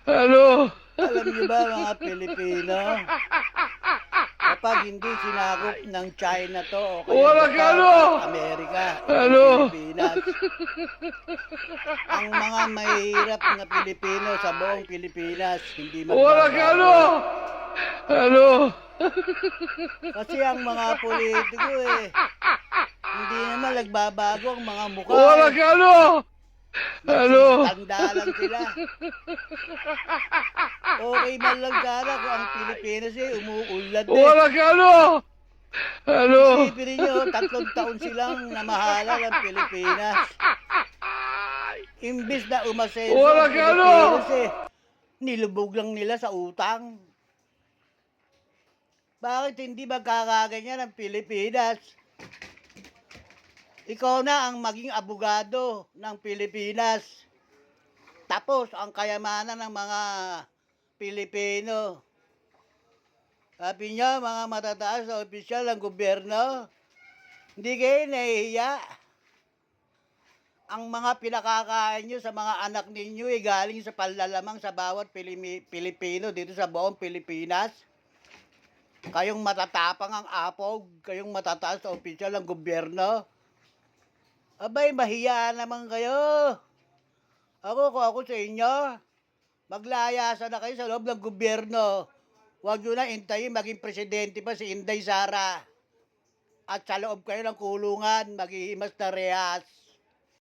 Ano? Alam niyo ba mga Pilipino, kapag hindi sinakop ng China to o kaya Walang Japan ano! at Amerika, itong Ano? Pilipinas, ang mga mahihirap na Pilipino sa buong Pilipinas hindi Walang ano! magbabago. Ano? Kasi ang mga politiko hindi naman nagbabago ang mga mukha Walang ano! Ano? Nagsitanda lang sila. Okay man lang sana kung ang Pilipinas umuunlad Walang ano! Ano? Isipin ninyo, 3 taon silang namahala ng Pilipinas. Imbis na umasenso ang Walang ano! Pilipinas nilubog lang nila sa utang. Bakit hindi magkakaganyan ang Pilipinas? Ikaw na ang maging abogado ng Pilipinas. Tapos ang kayamanan ng mga Pilipino. Sabi niya, mga matataas na opisyal ng gobyerno, hindi kayo nahihiya. Ang mga pinakakain nyo sa mga anak ninyo galing sa panlalamang sa bawat Pilipino dito sa buong Pilipinas. Kayong matatapang ang apog, kayong matataas na opisyal ng gobyerno. Abay, mahiya naman kayo. Kung ako sa inyo, maglayasan na kayo sa loob ng gobyerno. Huwag nyo na intayin maging presidente pa si Inday Sara. At sa loob kayo ng kulungan, maghihimas na rehas.